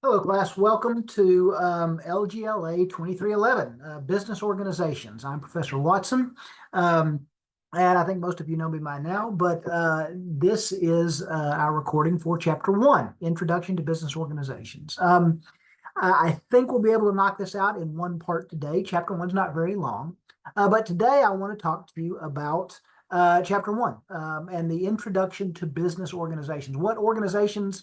Hello, class. Welcome to LGLA 2311, Business Organizations. I'm Professor Watson, and I think most of you know me by now, but this is our recording for Chapter 1, Introduction to Business Organizations. I think we'll be able to knock this out in one part today. Chapter 1's not very long, but today I want to talk to you about Chapter 1 and the Introduction to Business Organizations. What organizations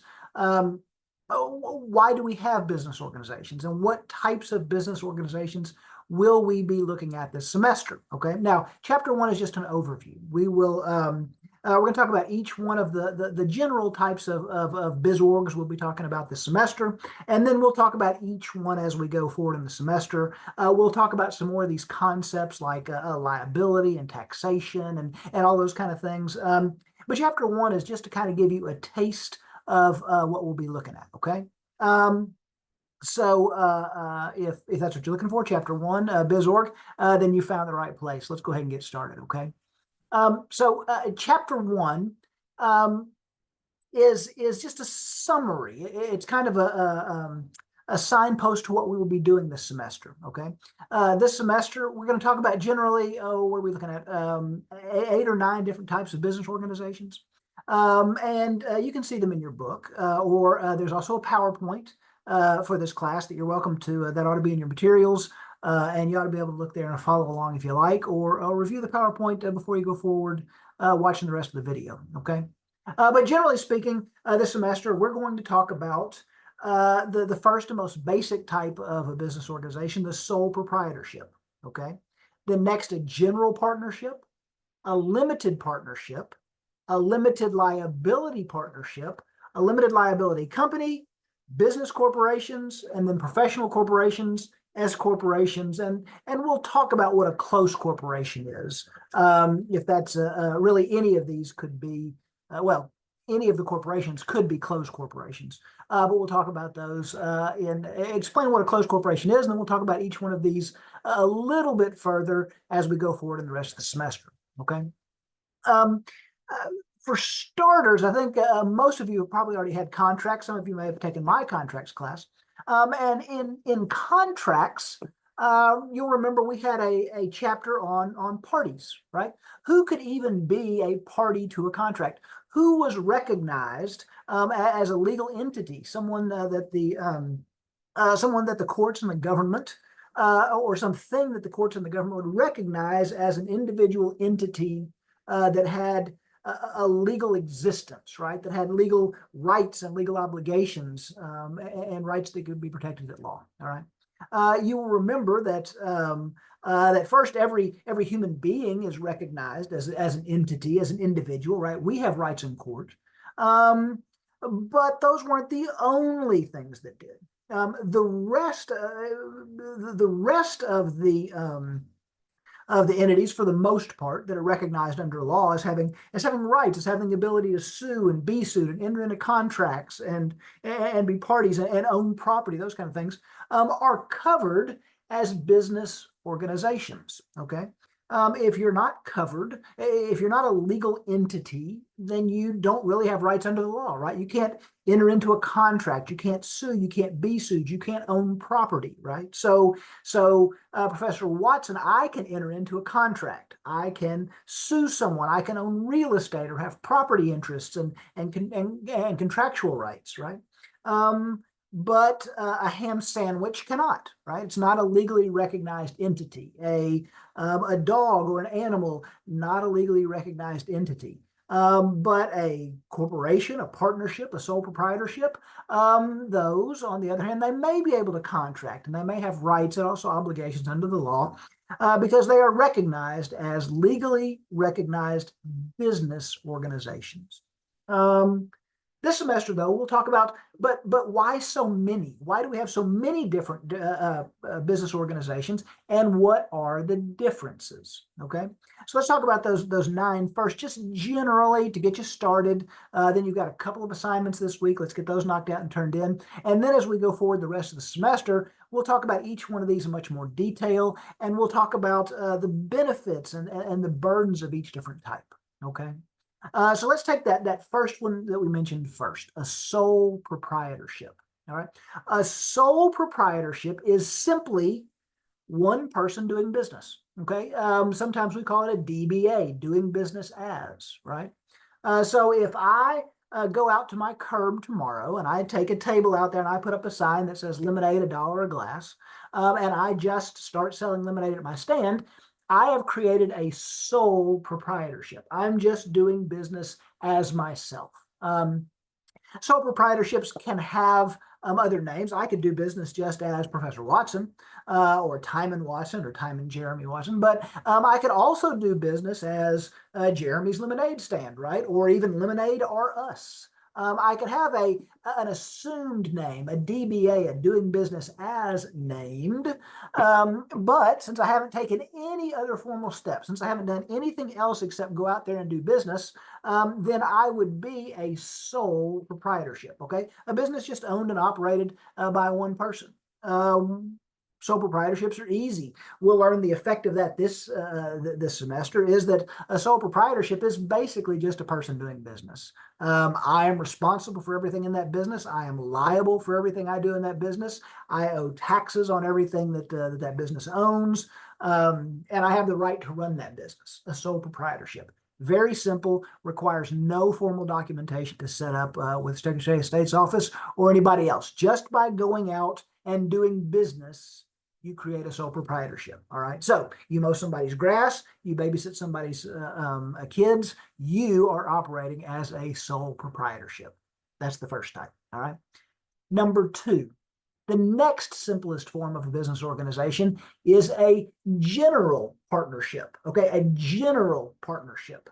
why do we have business organizations, and what types of business organizations will we be looking at this semester? Okay, now chapter 1 is just an overview. We're going to talk about each one of the general types of biz orgs we'll be talking about this semester, and then we'll talk about each one as we go forward in the semester. We'll talk about some more of these concepts like liability and taxation and all those kind of things. But chapter 1 is just to kind of give you a taste of what we'll be looking at, okay? If that's what you're looking for, chapter 1, Biz Org, then you found the right place. Let's go ahead and get started, okay? Chapter 1 is just a summary. It's kind of a signpost to what we will be doing this semester, okay? This semester, we're going to talk about generally, what are we looking at? 8 or 9 different types of business organizations. You can see them in your book, or there's also a PowerPoint for this class that you're welcome to, that ought to be in your materials, and you ought to be able to look there and follow along if you like, or review the PowerPoint before you go forward watching the rest of the video, okay? But generally speaking, this semester, we're going to talk about the first and most basic type of a business organization, the sole proprietorship, okay? Then next, a general partnership, a limited partnership, a limited liability partnership, a limited liability company, business corporations, and then professional corporations, S corporations, and we'll talk about what a close corporation is. If that's really any of these could be, any of the corporations could be closed corporations, but we'll talk about those and explain what a closed corporation is, and then we'll talk about each one of these a little bit further as we go forward in the rest of the semester, okay? For starters, I think most of you have probably already had contracts. Some of you may have taken my contracts class. And in contracts, you'll remember we had a chapter on parties, right? Who could even be a party to a contract? Who was recognized as a legal entity, someone that the courts and the government or something that the courts and the government would recognize as an individual entity that had a legal existence, right? That had legal rights and legal obligations and rights that could be protected at law. All right. You will remember that that first, every human being is recognized as an entity, as an individual, right? We have rights in court, but those weren't the only things that did. The rest of the entities, for the most part, that are recognized under law as having rights, as having the ability to sue and be sued and enter into contracts and be parties and own property, those kind of things, are covered as business organizations, okay? If you're not covered, if you're not a legal entity, then you don't really have rights under the law, right? You can't enter into a contract, you can't sue, you can't be sued, you can't own property, right? So Professor Watson, I can enter into a contract, I can sue someone, I can own real estate or have property interests and contractual rights, right? But a ham sandwich cannot, right? It's not a legally recognized entity. A dog or an animal, not a legally recognized entity. But a corporation, a partnership, a sole proprietorship, those, on the other hand, they may be able to contract and they may have rights and also obligations under the law because they are recognized as legally recognized business organizations. This semester, though, we'll talk about, but why so many? Why do we have so many different business organizations, and what are the differences? Okay, so let's talk about those 9 first, just generally to get you started. Then you've got a couple of assignments this week. Let's get those knocked out and turned in. And then as we go forward the rest of the semester, we'll talk about each one of these in much more detail, and we'll talk about the benefits and the burdens of each different type. Okay. So let's take that first one that we mentioned first, a sole proprietorship. All right. A sole proprietorship is simply one person doing business. Okay. Sometimes we call it a DBA, doing business as, right? So if I go out to my curb tomorrow and I take a table out there and I put up a sign that says lemonade $1 a glass, and I just start selling lemonade at my stand, I have created a sole proprietorship. I'm just doing business as myself. Sole proprietorships can have other names. I could do business just as Professor Watson, or Timon Watson, or Timon Jeremy Watson, but I could also do business as Jeremy's Lemonade Stand, right? Or even Lemonade or Us. I could have an assumed name, a DBA, a doing business as named. But since I haven't taken any other formal steps, since I haven't done anything else except go out there and do business, then I would be a sole proprietorship. Okay, a business just owned and operated by one person. Sole proprietorships are easy. We'll learn the effect of that this semester is that a sole proprietorship is basically just a person doing business. I am responsible for everything in that business. I am liable for everything I do in that business. I owe taxes on everything that business owns, and I have the right to run that business. A sole proprietorship. Very simple, requires no formal documentation to set up with Secretary of State's office or anybody else. Just by going out and doing business, you create a sole proprietorship. All right. So you mow somebody's grass, you babysit somebody's kids, you are operating as a sole proprietorship. That's the first type. All right. Number two, the next simplest form of a business organization is a general partnership. Okay, a general partnership.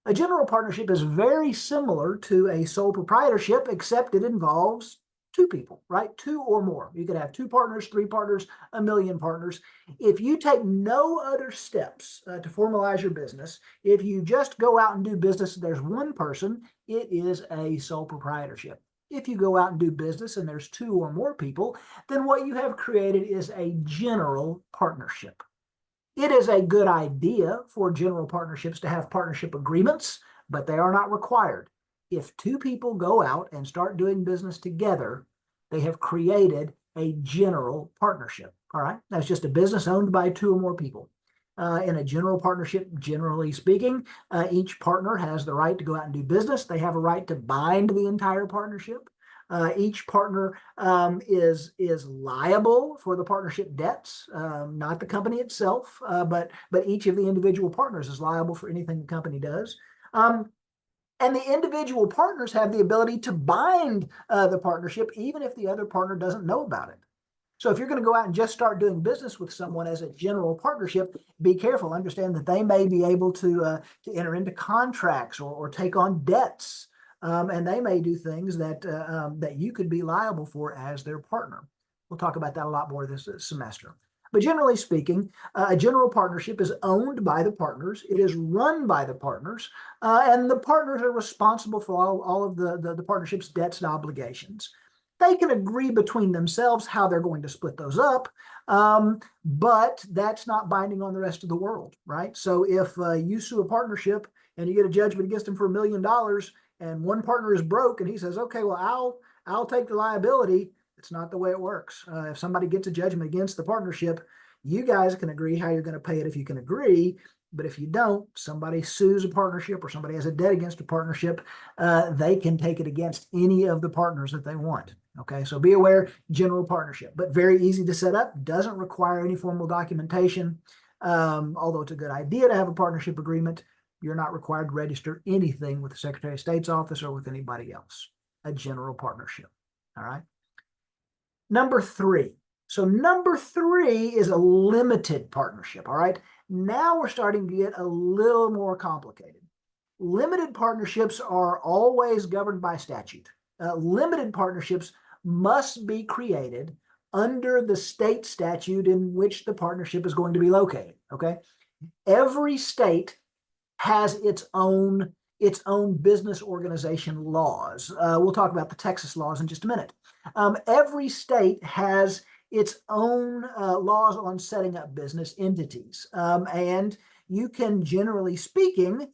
A general partnership is very similar to a sole proprietorship, except it involves two people, right? Two or more. You could have 2 partners, 3 partners, 1,000,000 partners. If you take no other steps to formalize your business, if you just go out and do business, there's one person, it is a sole proprietorship. If you go out and do business and there's 2 or more people, then what you have created is a general partnership. It is a good idea for general partnerships to have partnership agreements, but they are not required. If 2 people go out and start doing business together, they have created a general partnership. All right. That's just a business owned by 2 or more people. In a general partnership, generally speaking, each partner has the right to go out and do business. They have a right to bind the entire partnership. Each partner is liable for the partnership debts, not the company itself, but each of the individual partners is liable for anything the company does. And the individual partners have the ability to bind the partnership even if the other partner doesn't know about it. So if you're going to go out and just start doing business with someone as a general partnership, be careful. Understand that they may be able to enter into contracts or take on debts, and they may do things that you could be liable for as their partner. We'll talk about that a lot more this semester. But generally speaking, a general partnership is owned by the partners. It is run by the partners, and the partners are responsible for all of the partnership's debts and obligations. They can agree between themselves how they're going to split those up, but that's not binding on the rest of the world, right? So if you sue a partnership and you get a judgment against them for $1,000,000, and one partner is broke and he says, okay, well, I'll take the liability. It's not the way it works. If somebody gets a judgment against the partnership, you guys can agree how you're going to pay it if you can agree. But if you don't, somebody sues a partnership or somebody has a debt against a partnership, they can take it against any of the partners that they want. Okay, so be aware, general partnership, but very easy to set up, doesn't require any formal documentation. Although it's a good idea to have a partnership agreement, you're not required to register anything with the Secretary of State's office or with anybody else. A general partnership. All right. Number 3. So number 3 is a limited partnership. All right. Now we're starting to get a little more complicated. Limited partnerships are always governed by statute. Limited partnerships must be created under the state statute in which the partnership is going to be located. Okay. Every state has its own business organization laws. We'll talk about the Texas laws in just a minute. Every state has its own laws on setting up business entities. And you can, generally speaking,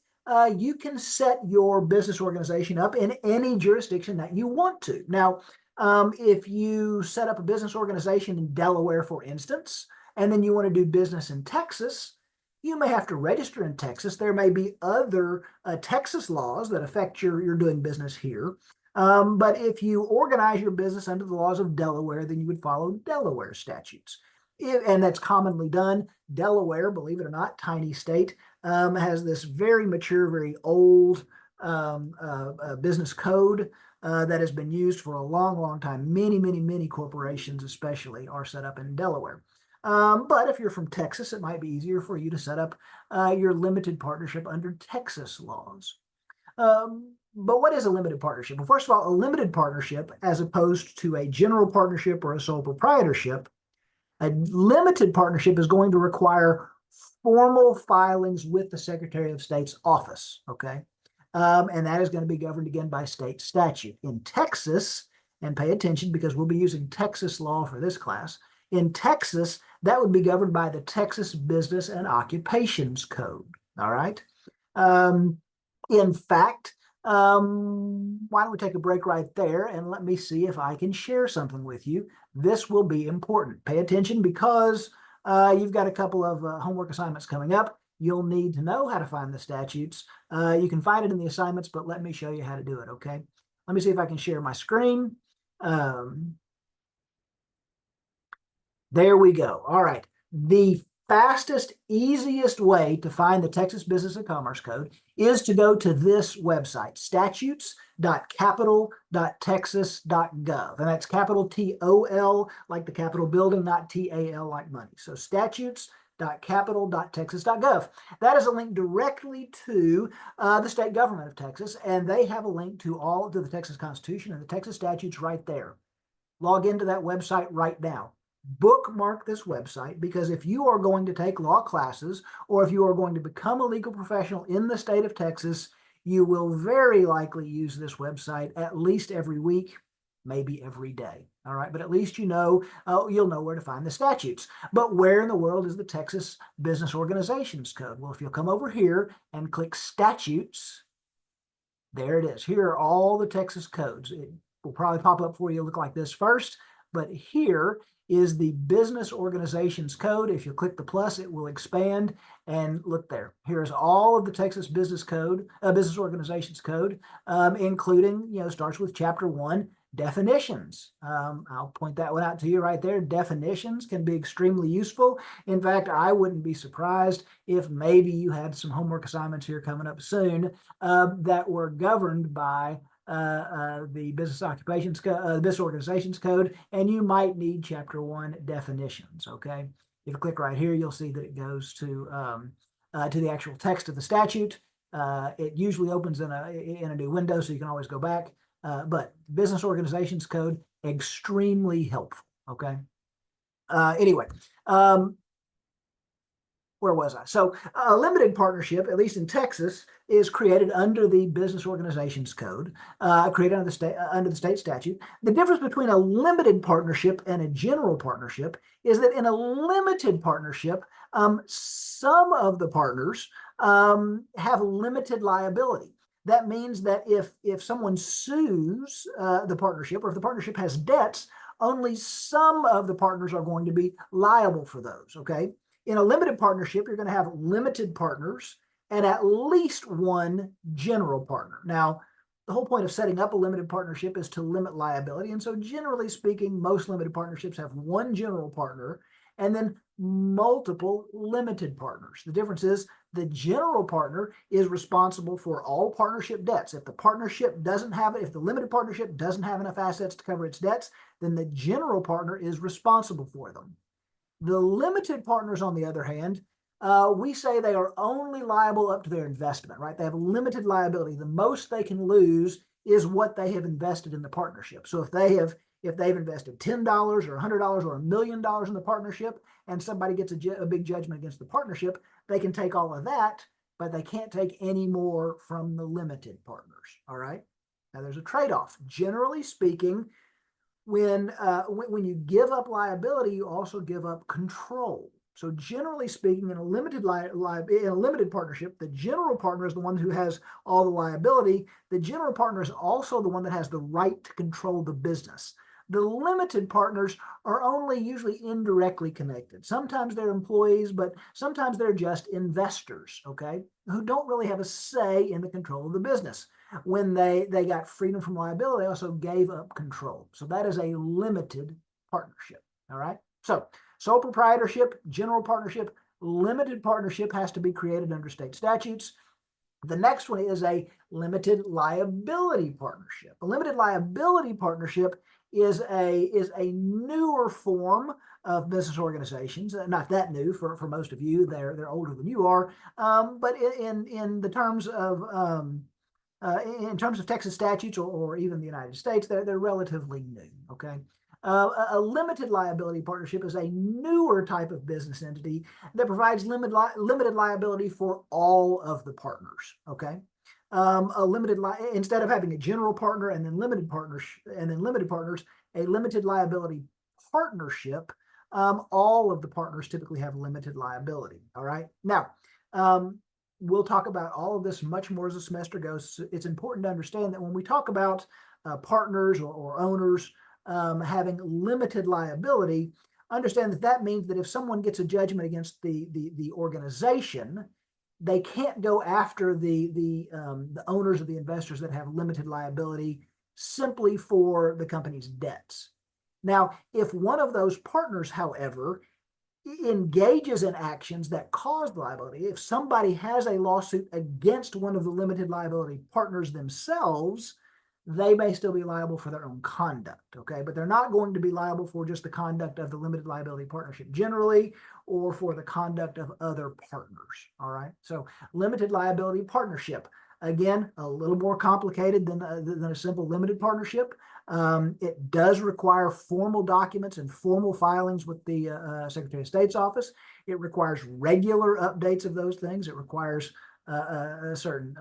you can set your business organization up in any jurisdiction that you want to. Now, If you set up a business organization in Delaware, for instance, and then you want to do business in Texas, you may have to register in Texas. There may be other Texas laws that affect your doing business here. But if you organize your business under the laws of Delaware, then you would follow Delaware statutes. And that's commonly done. Delaware, believe it or not, tiny state, has this very mature, very old business code that has been used for a long, long time. Many corporations, especially, are set up in Delaware. But if you're from Texas, it might be easier for you to set up your limited partnership under Texas laws. But what is a limited partnership? Well, first of all, a limited partnership, as opposed to a general partnership or a sole proprietorship, a limited partnership is going to require formal filings with the Secretary of State's office, okay? And that is going to be governed again by state statute. In Texas, and pay attention because we'll be using Texas law for this class, in Texas, that would be governed by the Texas Business and Occupations Code, all right? In fact, why don't we take a break right there and let me see if I can share something with you. This will be important. Pay attention because you've got a couple of homework assignments coming up. You'll need to know how to find the statutes. You can find it in the assignments, but let me show you how to do it, okay? Let me see if I can share my screen. There we go. All right. The fastest, easiest way to find the Texas Business and Commerce Code is to go to this website, statutes.capitol.texas.gov. And that's capital T-O-L, like the Capitol building, not T-A-L like money. So statutes.capitol.texas.gov. That is a link directly to the state government of Texas, and they have a link to the Texas Constitution and the Texas statutes right there. Log into that website right now. Bookmark this website, because if you are going to take law classes or if you are going to become a legal professional in the state of Texas, you will very likely use this website at least every week, maybe every day. All right, but at least you'll know where to find the statutes. But where in the world is the Texas Business Organizations Code? Well, if you'll come over here and click statutes, there it is. Here are all the Texas codes. It will probably pop up for you, look like this first, but here is the Business Organizations Code. If you click the plus, it will expand, and look there. Here's all of the Texas Business Organizations Code, including, starts with Chapter 1, definitions. I'll point that one out to you right there. Definitions can be extremely useful. In fact, I wouldn't be surprised if maybe you had some homework assignments here coming up soon that were governed by the Business Organizations Code, and you might need Chapter 1 definitions, okay? If you click right here, you'll see that it goes to the actual text of the statute. It usually opens in a new window, so you can always go back. But Business Organizations Code, extremely helpful, okay? Anyway, where was I? So a limited partnership, at least in Texas, is created under the Business Organizations Code, created under the state statute. The difference between a limited partnership and a general partnership is that in a limited partnership, some of the partners have limited liability. That means that if someone sues the partnership, or if the partnership has debts, only some of the partners are going to be liable for those, okay? In a limited partnership, you're going to have limited partners and at least one general partner. Now, the whole point of setting up a limited partnership is to limit liability. And so generally speaking, most limited partnerships have one general partner and then multiple limited partners. The difference is the general partner is responsible for all partnership debts. If the limited partnership doesn't have enough assets to cover its debts, then the general partner is responsible for them. The limited partners, on the other hand, we say they are only liable up to their investment, right? They have limited liability. The most they can lose is what they have invested in the partnership. So if they've invested $10 or $100 or $1 million in the partnership, and somebody gets a big judgment against the partnership, they can take all of that, but they can't take any more from the limited partners. All right. Now there's a trade-off. Generally speaking, when you give up liability, you also give up control. So generally speaking, in a limited partnership, the general partner is the one who has all the liability. The general partner is also the one that has the right to control the business. The limited partners are only usually indirectly connected. Sometimes they're employees, but sometimes they're just investors, okay, who don't really have a say in the control of the business. When they got freedom from liability, they also gave up control. So that is a limited partnership, all right? So sole proprietorship, general partnership, limited partnership has to be created under state statutes. The next one is a limited liability partnership. A limited liability partnership is a newer form of business organizations. Not that new for most of you; they're older than you are. But in the terms of in terms of Texas statutes or even the United States, they're relatively new. Okay. A limited liability partnership is a newer type of business entity that provides limited liability for all of the partners. Okay, instead of having a general partner and then limited partners a limited liability partnership. All of the partners typically have limited liability. All right, now. We'll talk about all of this much more as the semester goes. It's important to understand that when we talk about partners or owners having limited liability, understand that means that if someone gets a judgment against the organization, they can't go after the owners or the investors that have limited liability simply for the company's debts. Now, if one of those partners, however, engages in actions that cause liability, if somebody has a lawsuit against one of the limited liability partners themselves, they may still be liable for their own conduct, okay? But they're not going to be liable for just the conduct of the limited liability partnership generally or for the conduct of other partners, all right? So limited liability partnership, again, a little more complicated than a simple limited partnership. It does require formal documents and formal filings with the Secretary of State's office. It requires regular updates of those things. It requires certain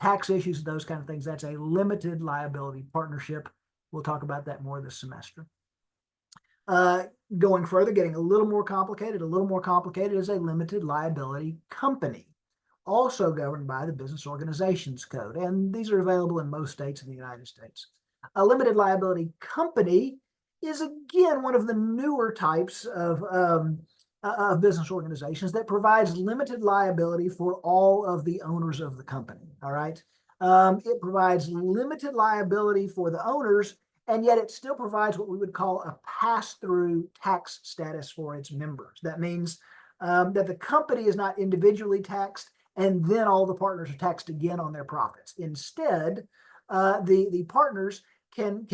tax issues, those kind of things. That's a limited liability partnership. We'll talk about that more this semester. Going further, getting a little more complicated is a limited liability company, also governed by the Business Organizations Code. And these are available in most states in the United States. A limited liability company is, again, one of the newer types of business organizations that provides limited liability for all of the owners of the company, all right? It provides limited liability for the owners, and yet it still provides what we would call a pass-through tax status for its members. That means that the company is not individually taxed, and then all the partners are taxed again on their profits. Instead, the partners can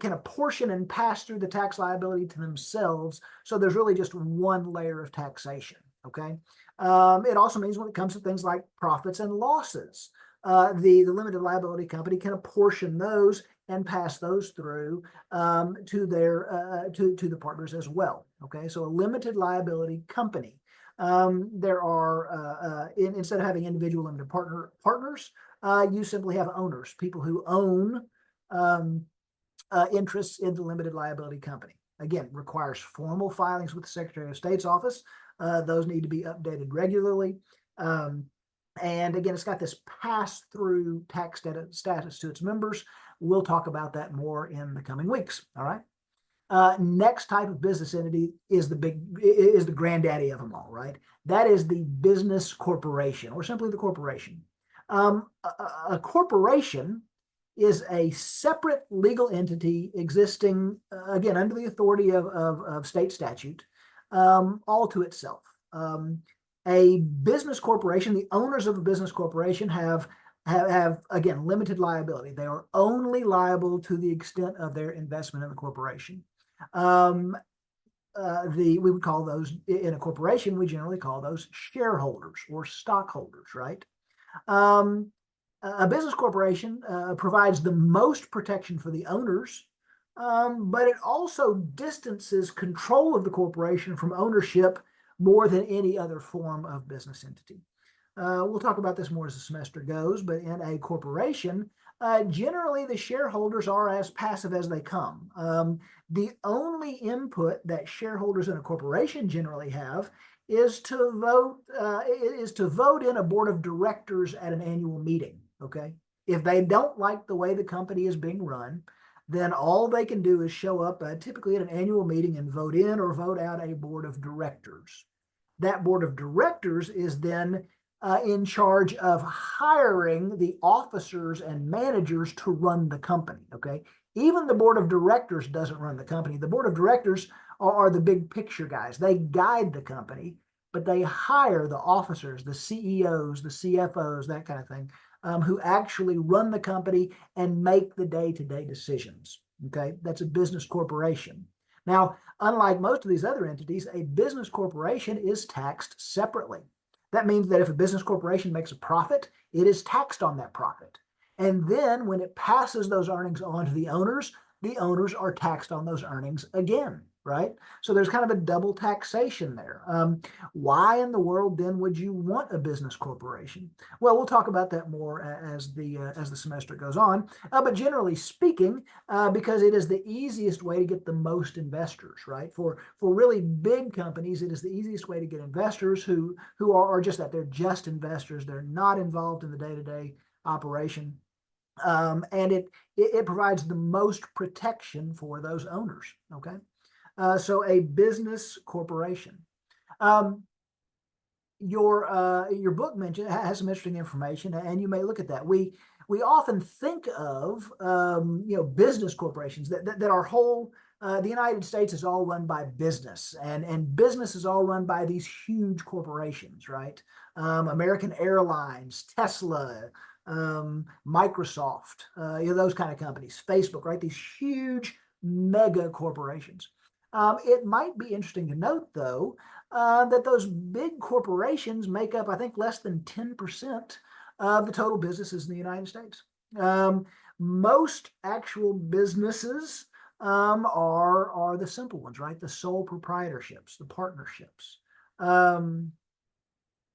apportion and pass through the tax liability to themselves. So there's really just one layer of taxation. Okay. It also means when it comes to things like profits and losses, the limited liability company can apportion those and pass those through to the partners as well. Okay. So a limited liability company. There are instead of having individual limited partners, you simply have owners, people who own interests in the limited liability company. Again, requires formal filings with the Secretary of State's office. Those need to be updated regularly. And again, it's got this pass-through tax status to its members. We'll talk about that more in the coming weeks. All right. Next type of business entity is the granddaddy of them all, right? That is the business corporation, or simply the corporation. A corporation is a separate legal entity existing, again, under the authority of state statute, all to itself. A business corporation, the owners of a business corporation have again, limited liability. They are only liable to the extent of their investment in the corporation. We would call those, in a corporation, we generally call those shareholders or stockholders, right? A business corporation provides the most protection for the owners, but it also distances control of the corporation from ownership more than any other form of business entity. We'll talk about this more as the semester goes, but in a corporation, generally the shareholders are as passive as they come. The only input that shareholders in a corporation generally have is to vote in a board of directors at an annual meeting. Okay, if they don't like the way the company is being run, then all they can do is show up typically at an annual meeting and vote in or vote out a board of directors. That board of directors is then in charge of hiring the officers and managers to run the company. Okay, even the board of directors doesn't run the company. The board of directors are the big picture guys. They guide the company, but they hire the officers, the CEOs, the CFOs, that kind of thing, who actually run the company and make the day-to-day decisions. Okay, that's a business corporation. Now, unlike most of these other entities, a business corporation is taxed separately. That means that if a business corporation makes a profit, it is taxed on that profit. And then when it passes those earnings on to the owners are taxed on those earnings again, right? So there's kind of a double taxation there. Why in the world then would you want a business corporation? Well, we'll talk about that more as the semester goes on. But generally speaking, because it is the easiest way to get the most investors, right? For really big companies, it is the easiest way to get investors who are just that. They're just investors. They're not involved in the day-to-day operation. And it provides the most protection for those owners. Okay, so a business corporation. Your book has some interesting information, and you may look at that. We often think of business corporations that our whole the United States is all run by business, and business is all run by these huge corporations, right? American Airlines, Tesla, Microsoft, those kind of companies, Facebook, right? These huge mega corporations. It might be interesting to note, though, that those big corporations make up, I think, less than 10% of the total businesses in the United States. Most actual businesses are the simple ones, right? The sole proprietorships, the partnerships.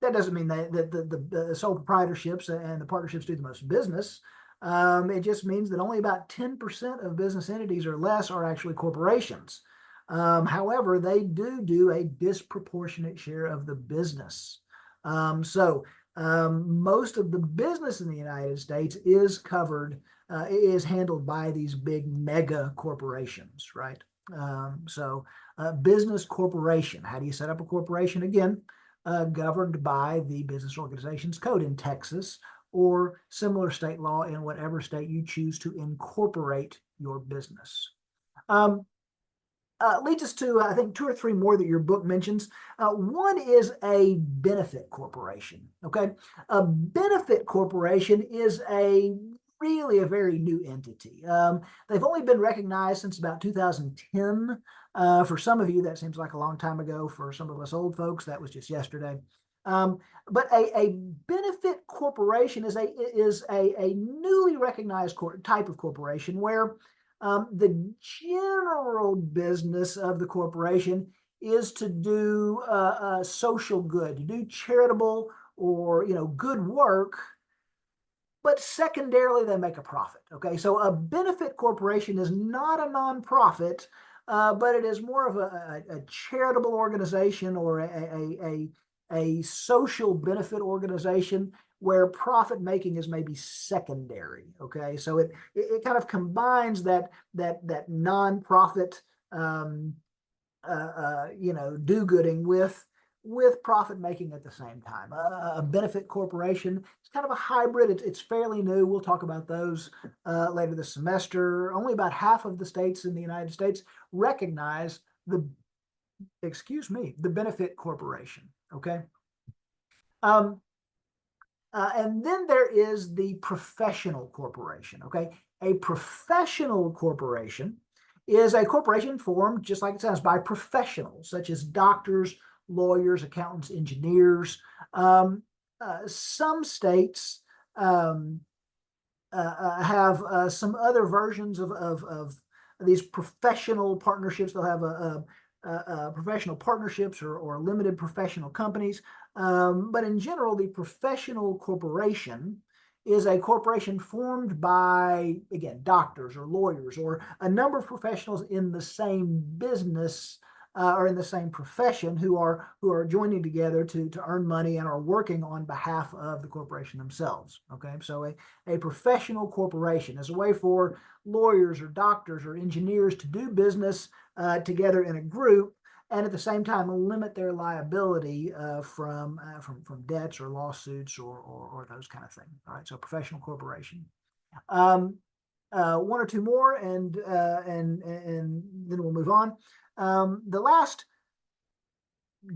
That doesn't mean that the sole proprietorships and the partnerships do the most business. It just means that only about 10% of business entities or less are actually corporations. However, they do a disproportionate share of the business. So most of the business in the United States is handled by these big mega corporations, right? Business corporation. How do you set up a corporation? Again, governed by the Business Organizations Code in Texas or similar state law in whatever state you choose to incorporate your business. Leads us to, I think, two or three more that your book mentions. One is a benefit corporation. Okay, a benefit corporation is really a very new entity. They've only been recognized since about 2010. For some of you, that seems like a long time ago. For some of us old folks, that was just yesterday. But a benefit corporation is a newly recognized type of corporation where the general business of the corporation is to do social good, to do charitable or good work, but secondarily they make a profit. Okay, so a benefit corporation is not a nonprofit, but it is more of a charitable organization or a social benefit organization where profit making is maybe secondary. Okay, so it kind of combines that nonprofit do-gooding with profit making at the same time. A benefit corporation is kind of a hybrid. It's fairly new. We'll talk about those later this semester. Only about half of the states in the United States recognize the benefit corporation. Okay. And then there is the professional corporation. Okay, a professional corporation is a corporation formed, just like it sounds, by professionals such as doctors, lawyers, accountants, engineers. Some states have some other versions of these professional partnerships. They'll have professional partnerships or limited professional companies. But in general, the professional corporation is a corporation formed by, again, doctors or lawyers or a number of professionals in the same business or in the same profession who are joining together to earn money and are working on behalf of the corporation themselves. Okay, so a professional corporation is a way for lawyers or doctors or engineers to do business together in a group, and at the same time limit their liability from debts or lawsuits or those kind of things. All right, so professional corporation. One or two more, and then we'll move on. The last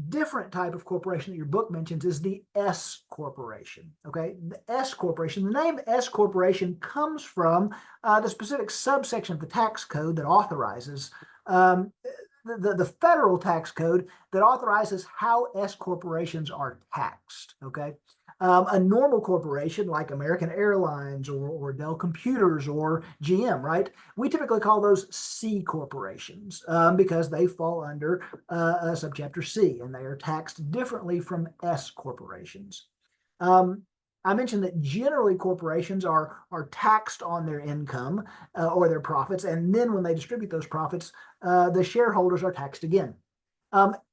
different type of corporation that your book mentions is the S corporation. Okay, the S corporation. The name S corporation comes from the specific subsection of the tax code that authorizes the federal tax code that authorizes how S corporations are taxed. Okay, a normal corporation like American Airlines or Dell Computers or GM, right? We typically call those C corporations because they fall under subchapter C, and they are taxed differently from S corporations. I mentioned that generally corporations are taxed on their income or their profits, and then when they distribute those profits, the shareholders are taxed again.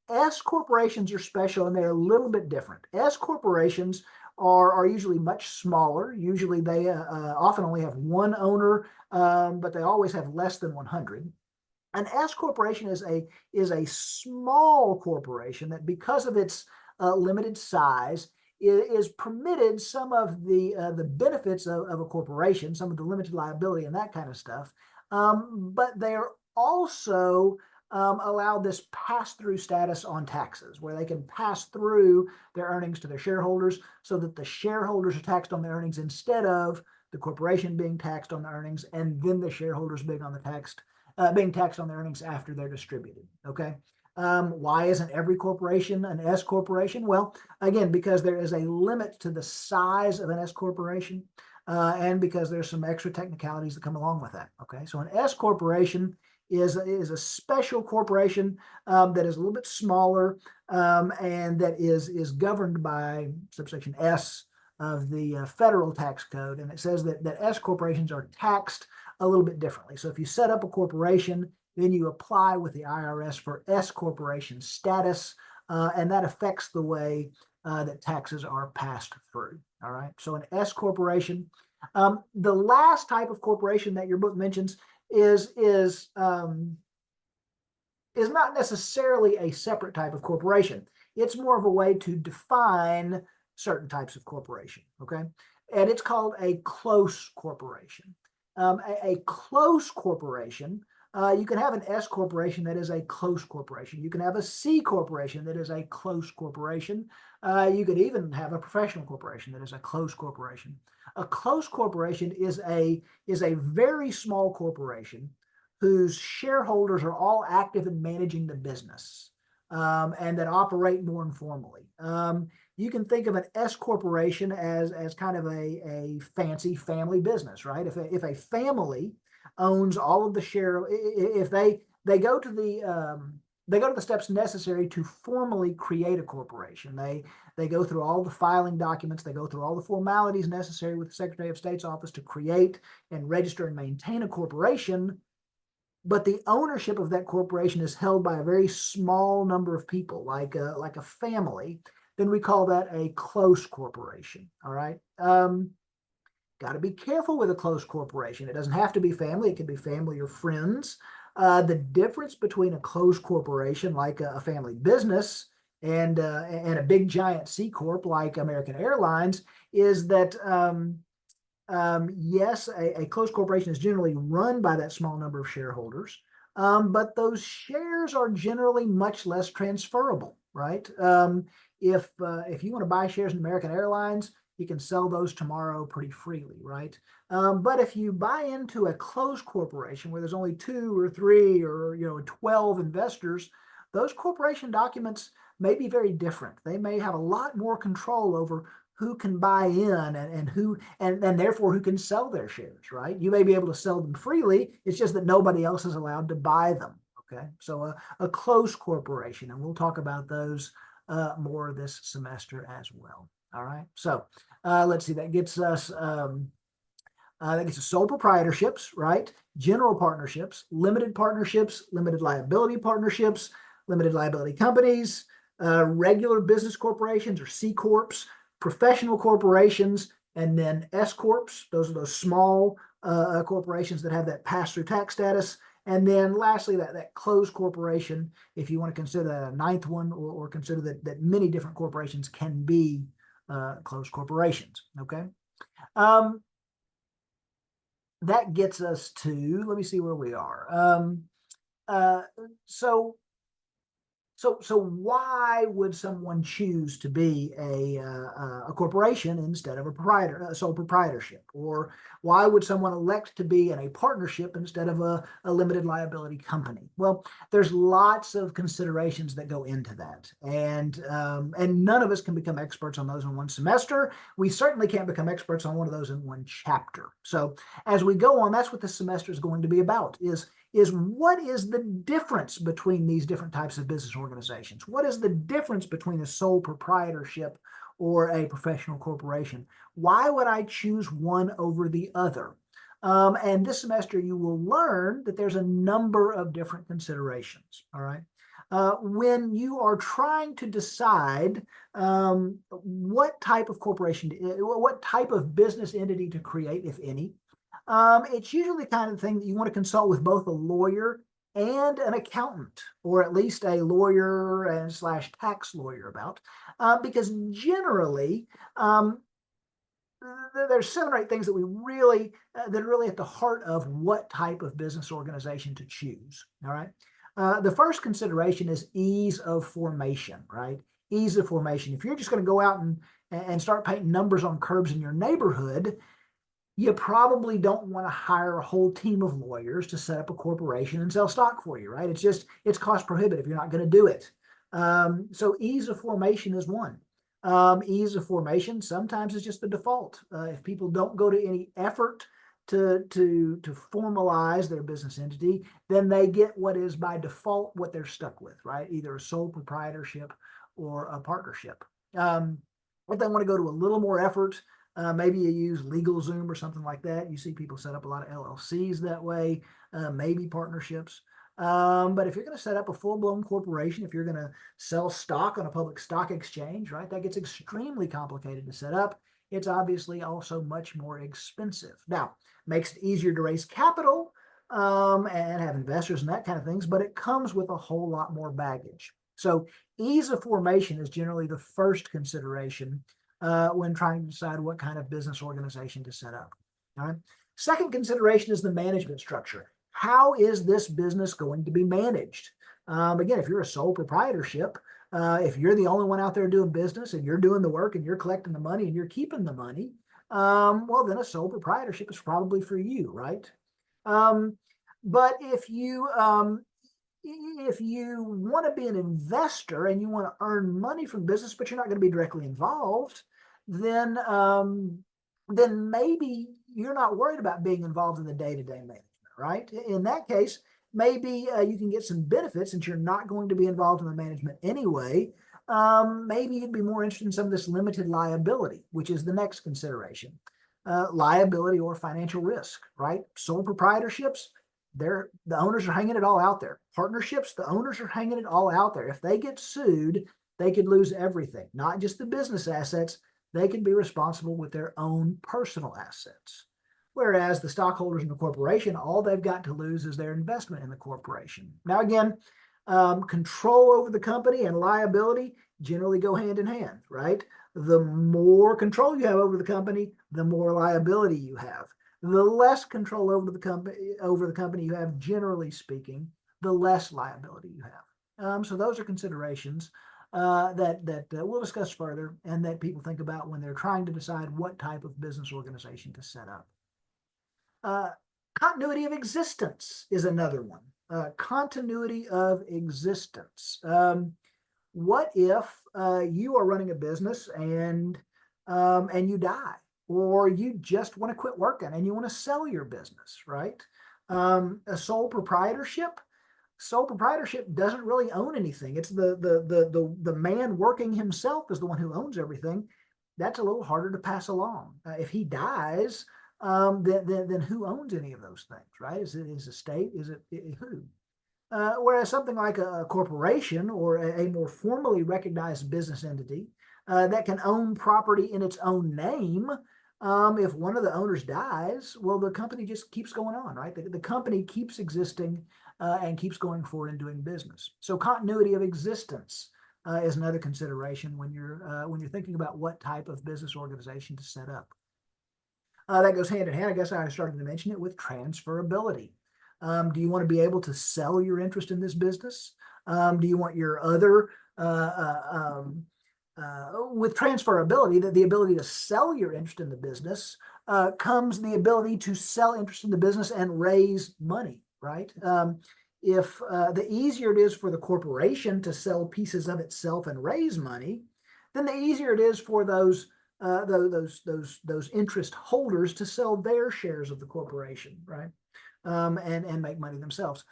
S corporations are special, and they're a little bit different. S corporations are usually much smaller. Usually they often only have one owner, but they always have less than 100. An S corporation is a small corporation that, because of its limited size, is permitted some of the benefits of a corporation, some of the limited liability and that kind of stuff. But they are also allowed this pass-through status on taxes, where they can pass through their earnings to their shareholders so that the shareholders are taxed on the earnings instead of the corporation being taxed on the earnings and then the shareholders being taxed on the earnings after they're distributed. Okay. Why isn't every corporation an S corporation? Well, again, because there is a limit to the size of an S corporation, and because there's some extra technicalities that come along with that. Okay, so an S corporation is a special corporation that is a little bit smaller and that is governed by subsection S of the federal tax code, and it says that S corporations are taxed a little bit differently. So if you set up a corporation, then you apply with the IRS for S corporation status, and that affects the way that taxes are passed through. All right, so an S corporation. The last type of corporation that your book mentions is not necessarily a separate type of corporation. It's more of a way to define certain types of corporation. Okay, and it's called a close corporation. A close corporation. You can have an S corporation that is a close corporation. You can have a C corporation that is a close corporation. You could even have a professional corporation that is a close corporation. A close corporation is a very small corporation whose shareholders are all active in managing the business and that operate more informally. You can think of an S corporation as kind of a fancy family business, right? If a family owns all of the share, if they go to the steps necessary to formally create a corporation. They go through all the filing documents. They go through all the formalities necessary with the Secretary of State's office to create and register and maintain a corporation. But the ownership of that corporation is held by a very small number of people, like a family. Then we call that a close corporation. All right. Got to be careful with a close corporation. It doesn't have to be family. It can be family or friends. The difference between a close corporation like a family business and a big giant C corp like American Airlines is that yes, a close corporation is generally run by that small number of shareholders, but those shares are generally much less transferable, right? If you want to buy shares in American Airlines, you can sell those tomorrow pretty freely, right? But if you buy into a closed corporation where there's only 2 or 3 or 12 investors, those corporation documents may be very different. They may have a lot more control over who can buy in and therefore who can sell their shares, right? You may be able to sell them freely. It's just that nobody else is allowed to buy them. Okay, so a close corporation, and we'll talk about those more this semester as well. All right, so Let's see, that gets us sole proprietorships, right? General partnerships, limited liability partnerships, limited liability companies, regular business corporations or C corps, professional corporations, and then S corps. Those are those small corporations that have that pass-through tax status. And then lastly, that closed corporation, if you want to consider that a ninth one, or consider that many different corporations can be closed corporations. Okay. Um, that gets us to, let me see where we are. Uh, so so why would someone choose to be a corporation instead of a sole proprietorship? Or why would someone elect to be in a partnership instead of a limited liability company? Well, there's lots of considerations that go into that, and none of us can become experts on those in one semester. We certainly can't become experts on one of those in one chapter. So as we go on, that's what this semester is going to be about, is what is the difference between these different types of business organizations? What is the difference between a sole proprietorship or a professional corporation? Why would I choose one over the other? And this semester, you will learn that there's a number of different considerations. All right. When you are trying to decide what type of corporation, what type of business entity to create, if any, it's usually the kind of thing that you want to consult with both a lawyer and an accountant, or at least a lawyer and slash tax lawyer about, because generally there's 7 or 8 things that that are really at the heart of what type of business organization to choose. All right. The first consideration is ease of formation, right? Ease of formation. If you're just going to go out and start painting numbers on curbs in your neighborhood, you probably don't want to hire a whole team of lawyers to set up a corporation and sell stock for you, right? It's cost prohibitive. You're not going to do it. So ease of formation is one. Ease of formation sometimes is just the default. If people don't go to any effort to formalize their business entity, then they get what is by default what they're stuck with, right? Either a sole proprietorship or a partnership. If they want to go to a little more effort, maybe you use LegalZoom or something like that. You see people set up a lot of LLCs that way, maybe partnerships. But if you're going to set up a full-blown corporation, if you're going to sell stock on a public stock exchange, right, that gets extremely complicated to set up. It's obviously also much more expensive. Now, makes it easier to raise capital and have investors and that kind of things, but it comes with a whole lot more baggage. So ease of formation is generally the first consideration when trying to decide what kind of business organization to set up. All right. Second consideration is the management structure. How is this business going to be managed? Again, if you're a sole proprietorship, if you're the only one out there doing business and you're doing the work and you're collecting the money and you're keeping the money, well, then a sole proprietorship is probably for you, right? But if you want to be an investor and you want to earn money from business, but you're not going to be directly involved, then maybe you're not worried about being involved in the day-to-day management, right? In that case, maybe you can get some benefits since you're not going to be involved in the management anyway. Maybe you'd be more interested in some of this limited liability, which is the next consideration. Liability or financial risk, right? Sole proprietorships, the owners are hanging it all out there. Partnerships, the owners are hanging it all out there. If they get sued, they could lose everything, not just the business assets. They can be responsible with their own personal assets. Whereas the stockholders in the corporation, all they've got to lose is their investment in the corporation. Now, again, control over the company and liability generally go hand in hand, right? The more control you have over the company, the more liability you have. The less control over the company you have, generally speaking, the less liability you have. So those are considerations that we'll discuss further and that people think about when they're trying to decide what type of business organization to set up. Continuity of existence is another one. Continuity of existence. What if you are running a business and you die, or you just want to quit working and you want to sell your business, right? A sole proprietorship doesn't really own anything. It's the man working himself is the one who owns everything. that's a little harder to pass along. If he dies, then who owns any of those things, right? Is it his estate? Is it who? Whereas something like a corporation or a more formally recognized business entity that can own property in its own name, if one of the owners dies, well, the company just keeps going on, right? The company keeps existing and keeps going forward and doing business. So continuity of existence is another consideration when you're thinking about what type of business organization to set up. That goes hand in hand. I guess I started to mention it with transferability. Do you want to be able to sell your interest in this business? Do you want your other with transferability, the ability to sell your interest in the business comes the ability to sell interest in the business and raise money, right? If the easier it is for the corporation to sell pieces of itself and raise money, then the easier it is for those interest holders to sell their shares of the corporation, right? And make money themselves.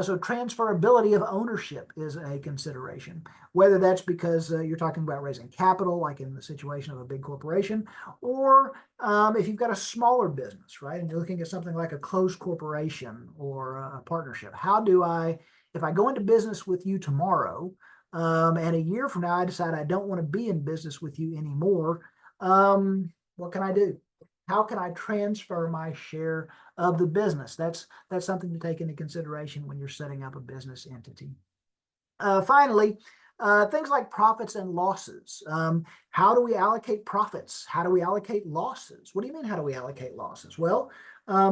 So transferability of ownership is a consideration, whether that's because you're talking about raising capital, like in the situation of a big corporation, or if you've got a smaller business, right, and you're looking at something like a closed corporation or a partnership. How do if I go into business with you tomorrow, and a year from now I decide I don't want to be in business with you anymore, what can I do? How can I transfer my share of the business? That's something to take into consideration when you're setting up a business entity. Finally, things like profits and losses. How do we allocate profits? How do we allocate losses? What do you mean, how do we allocate losses? Well,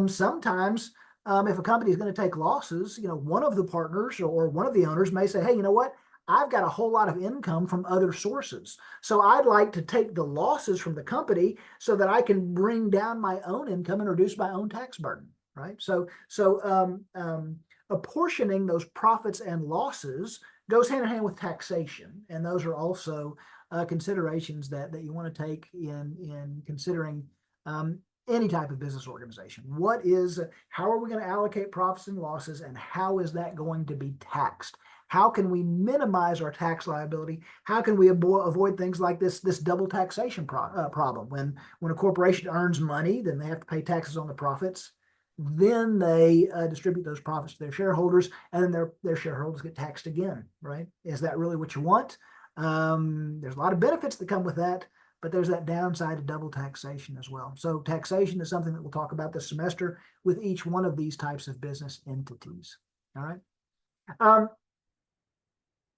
sometimes if a company is going to take losses, one of the partners or one of the owners may say, hey, you know what? I've got a whole lot of income from other sources. So I'd like to take the losses from the company so that I can bring down my own income and reduce my own tax burden, right? So apportioning those profits and losses goes hand in hand with taxation. And those are also considerations that you want to take in considering any type of business organization. How are we going to allocate profits and losses, and how is that going to be taxed? How can we minimize our tax liability? How can we avoid things like this double taxation problem? When a corporation earns money, then they have to pay taxes on the profits. Then they distribute those profits to their shareholders, and then their shareholders get taxed again, right? Is that really what you want? There's a lot of benefits that come with that, but there's that downside to double taxation as well. So taxation is something that we'll talk about this semester with each one of these types of business entities. All right.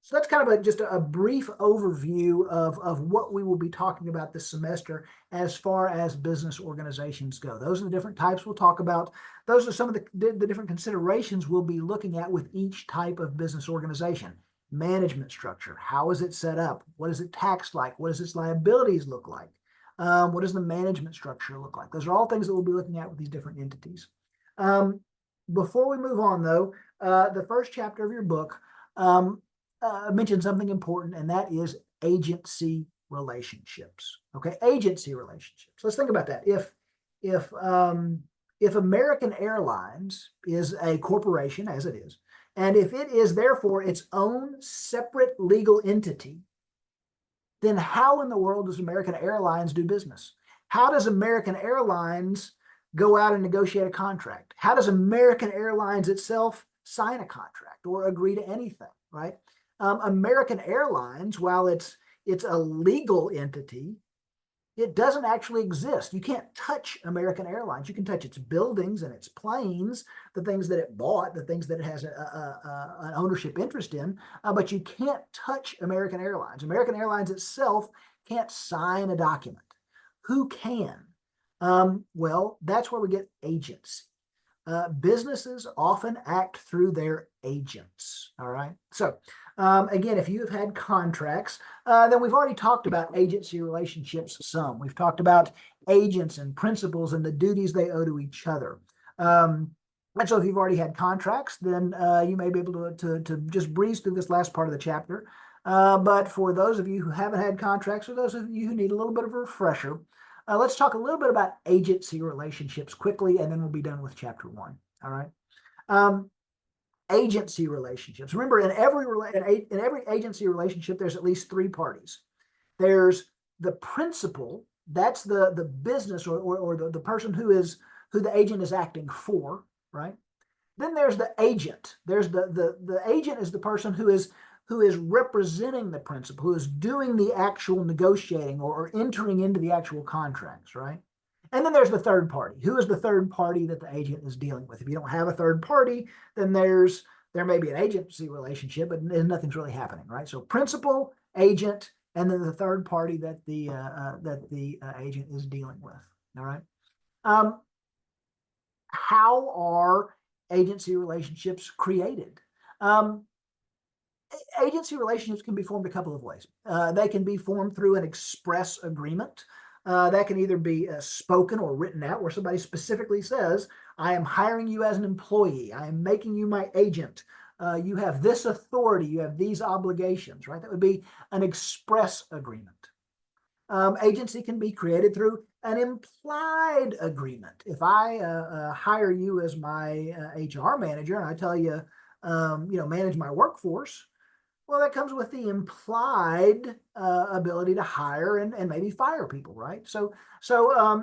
So that's kind of just a brief overview of what we will be talking about this semester as far as business organizations go. Those are the different types we'll talk about. Those are some of the different considerations we'll be looking at with each type of business organization. Management structure, how is it set up? What is it taxed like? What does its liabilities look like? What does the management structure look like? Those are all things that we'll be looking at with these different entities. Before we move on, though, the first chapter of your book mentioned something important, and that is agency relationships. Okay, agency relationships. Let's think about that. If American Airlines is a corporation, as it is, and if it is therefore its own separate legal entity, then how in the world does American Airlines do business? How does American Airlines go out and negotiate a contract? How does American Airlines itself sign a contract or agree to anything, right? American Airlines, while it's a legal entity, it doesn't actually exist. You can't touch American Airlines. You can touch its buildings and its planes, the things that it bought, the things that it has an ownership interest in, but you can't touch American Airlines. American Airlines itself can't sign a document. Who can? Well, that's where we get agency. Businesses often act through their agents. All right. So again, if you have had contracts, then we've already talked about agency relationships some. We've talked about agents and principals and the duties they owe to each other. And so if you've already had contracts, then you may be able to just breeze through this last part of the chapter. But for those of you who haven't had contracts, or those of you who need a little bit of a refresher, let's talk a little bit about agency relationships quickly, and then we'll be done with chapter 1. All right. Agency relationships. Remember, in every agency relationship, there's at least 3 parties. There's the principal, that's the business or the person who the agent is acting for, right? Then there's the agent. There's the agent is the person who is representing the principal, who is doing the actual negotiating or entering into the actual contracts, right? And then there's the third party. Who is the third party that the agent is dealing with? If you don't have a third party, then there may be an agency relationship, but nothing's really happening, right? So principal, agent, and then the third party that the agent is dealing with. All right. How are agency relationships created? Agency relationships can be formed a couple of ways. They can be formed through an express agreement. That can either be spoken or written out, where somebody specifically says, I am hiring you as an employee. I am making you my agent. You have this authority. You have these obligations, right? That would be an express agreement. Agency can be created through an implied agreement. If I hire you as my HR manager and I tell you, manage my workforce, well, that comes with the implied ability to hire and maybe fire people, right? So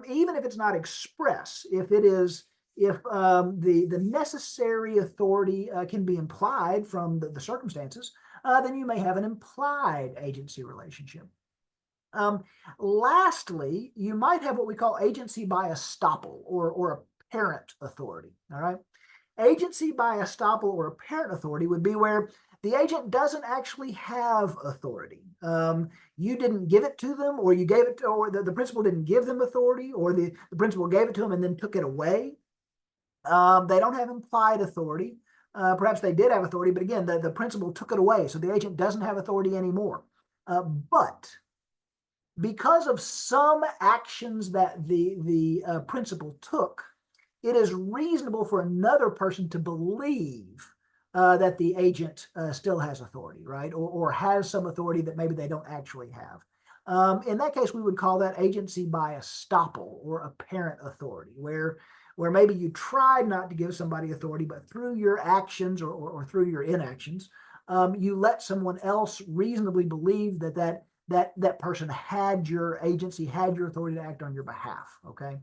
even if it's not express, if the necessary authority can be implied from the circumstances, then you may have an implied agency relationship. Lastly, you might have what we call agency by estoppel or apparent authority. All right. Agency by estoppel or apparent authority would be where the agent doesn't actually have authority. You didn't give it to them, or you gave it to, or the principal didn't give them authority, or the principal gave it to them and then took it away. They don't have implied authority. Perhaps they did have authority, but again, the principal took it away, so the agent doesn't have authority anymore. But because of some actions that the principal took, it is reasonable for another person to believe that the agent still has authority, right? Or has some authority that maybe they don't actually have. In that case, we would call that agency by estoppel or apparent authority, where maybe you tried not to give somebody authority, but through your actions or through your inactions, you let someone else reasonably believe that person had your agency, had your authority to act on your behalf, okay?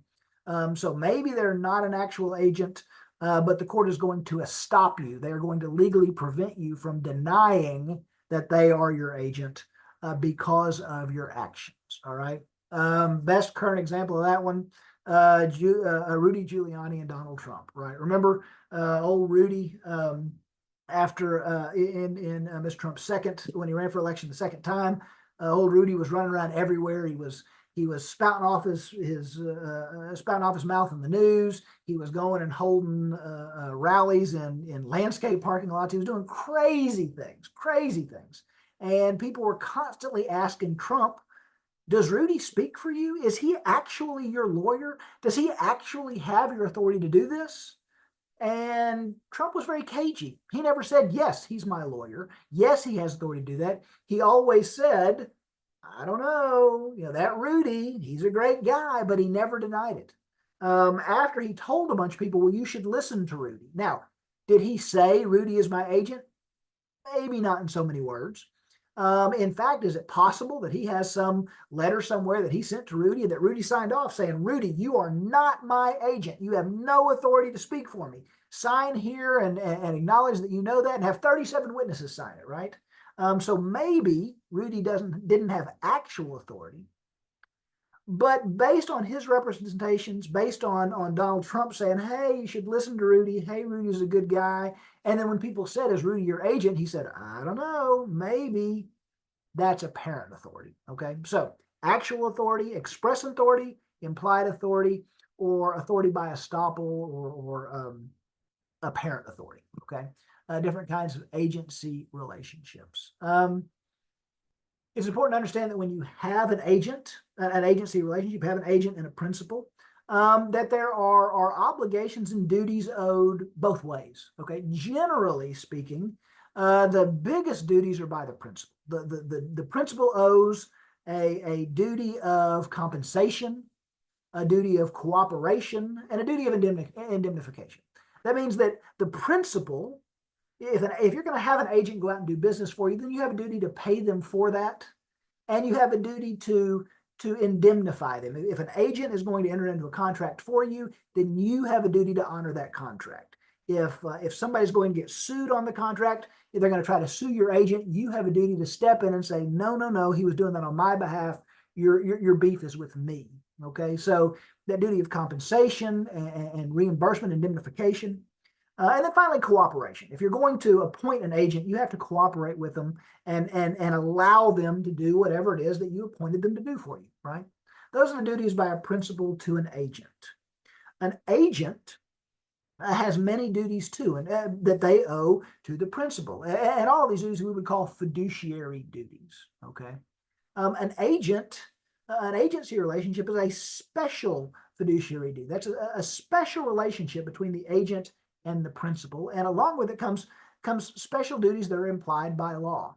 So maybe they're not an actual agent, but the court is going to stop you. They're going to legally prevent you from denying that they are your agent because of your actions, all right? Best current example of that one, Rudy Giuliani and Donald Trump, right? Remember old Rudy after in Mr. Trump's when he ran for election the second time, old Rudy was running around everywhere. He was spouting off spouting off his mouth in the news. He was going and holding rallies in landscape parking lots. He was doing crazy things. And people were constantly asking Trump, does Rudy speak for you? Is he actually your lawyer? Does he actually have your authority to do this? And Trump was very cagey. He never said, yes, he's my lawyer. Yes, he has authority to do that. He always said, I don't know, that Rudy, he's a great guy, but he never denied it. After he told a bunch of people, well, you should listen to Rudy. Now, did he say Rudy is my agent? Maybe not in so many words. In fact, is it possible that he has some letter somewhere that he sent to Rudy that Rudy signed off saying, Rudy, you are not my agent. You have no authority to speak for me. Sign here and acknowledge that you know that, and have 37 witnesses sign it, right? So maybe Rudy didn't have actual authority, but based on his representations, based on Donald Trump saying, hey, you should listen to Rudy. Hey, Rudy's a good guy. And then when people said, is Rudy your agent? He said, I don't know, maybe. That's apparent authority, okay? So actual authority, express authority, implied authority, or authority by estoppel or apparent authority, okay? Different kinds of agency relationships. It's important to understand that when you have an agent, an agency relationship, you have an agent and a principal, that there are obligations and duties owed both ways, okay? Generally speaking, the biggest duties are by the principal. The principal owes a duty of compensation, a duty of cooperation, and a duty of indemnification. That means that the principal, if you're going to have an agent go out and do business for you, then you have a duty to pay them for that, and you have a duty to to indemnify them. If an agent is going to enter into a contract for you, then you have a duty to honor that contract. If somebody's going to get sued on the contract, if they're going to try to sue your agent, you have a duty to step in and say, no, no, no, he was doing that on my behalf. Your beef is with me. Okay, so that duty of compensation and reimbursement, indemnification. And then finally, cooperation. If you're going to appoint an agent, you have to cooperate with them and allow them to do whatever it is that you appointed them to do for you, right? Those are the duties by a principal to an agent. An agent has many duties too, and that they owe to the principal. And all of these duties we would call fiduciary duties, okay? An agency relationship is a special fiduciary duty. That's a special relationship between the agent and the principal, and along with it comes special duties that are implied by law.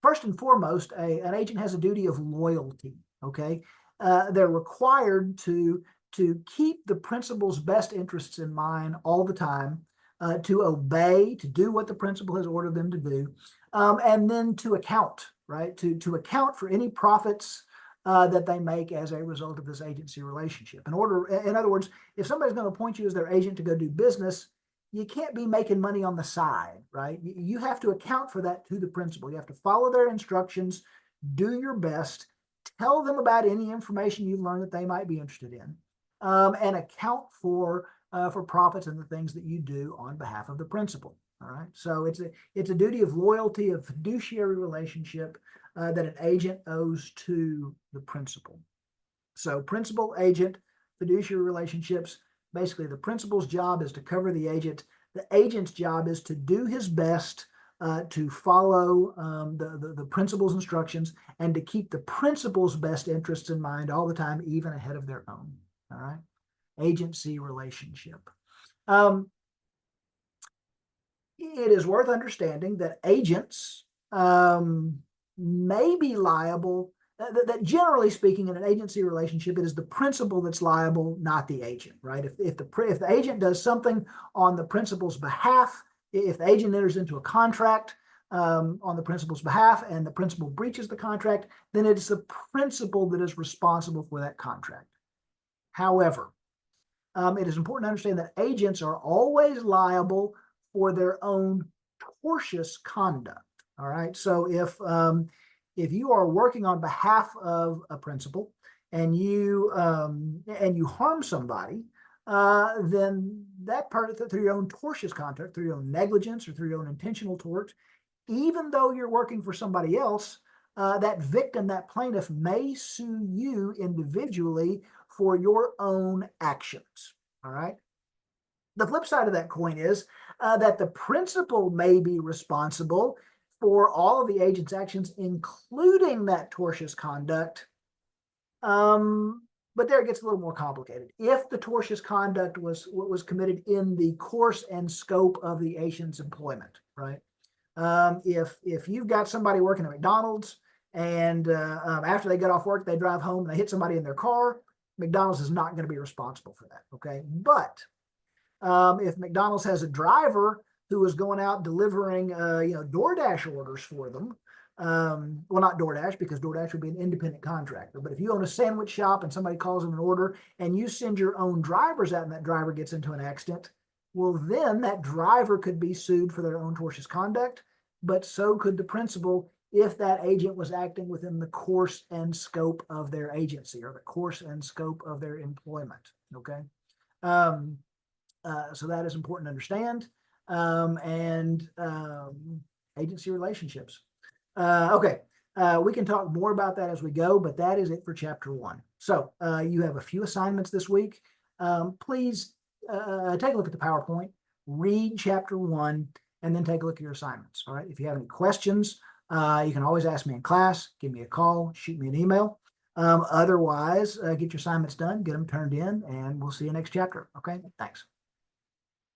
First and foremost, an agent has a duty of loyalty. Okay, they're required to keep the principal's best interests in mind all the time, to obey, to do what the principal has ordered them to do, and then to account, right? To account for any profits that they make as a result of this agency relationship. In other words, if somebody's going to appoint you as their agent to go do business, you can't be making money on the side, right? You have to account for that to the principal. You have to follow their instructions, do your best, tell them about any information you've learned that they might be interested in, and account for profits and the things that you do on behalf of the principal. All right, so it's a duty of loyalty, a fiduciary relationship that an agent owes to the principal. So principal, agent, fiduciary relationships. Basically, the principal's job is to cover the agent. The agent's job is to do his best to follow the principal's instructions and to keep the principal's best interests in mind all the time, even ahead of their own. All right, agency relationship. It is worth understanding that agents may be liable, that generally speaking, in an agency relationship, it is the principal that's liable, not the agent, right? If the agent does something on the principal's behalf, if the agent enters into a contract on the principal's behalf and the principal breaches the contract, then it's the principal that is responsible for that contract. However, it is important to understand that agents are always liable for their own tortious conduct. All right. So if you are working on behalf of a principal and you harm somebody, then that part through your own tortious conduct, through your own negligence or through your own intentional tort, even though you're working for somebody else, that victim, that plaintiff, may sue you individually for your own actions. All right. The flip side of that coin is that the principal may be responsible for all of the agent's actions, including that tortious conduct. But there it gets a little more complicated. If the tortious conduct was committed in the course and scope of the agent's employment, right? If you've got somebody working at McDonald's and after they get off work, they drive home and they hit somebody in their car, McDonald's is not going to be responsible for that, okay? But if McDonald's has a driver who is going out delivering, DoorDash orders for them, well, not DoorDash, because DoorDash would be an independent contractor. But if you own a sandwich shop and somebody calls in an order and you send your own drivers out and that driver gets into an accident, well, then that driver could be sued for their own tortious conduct, but so could the principal if that agent was acting within the course and scope of their agency or the course and scope of their employment, okay? So that is important to understand. Agency relationships. Okay, we can talk more about that as we go, but that is it for chapter 1. So you have a few assignments this week. Please take a look at the PowerPoint, read chapter 1, and then take a look at your assignments. All right, if you have any questions, you can always ask me in class, give me a call, shoot me an email. Otherwise, get your assignments done, get them turned in, and we'll see you next chapter. Okay, thanks.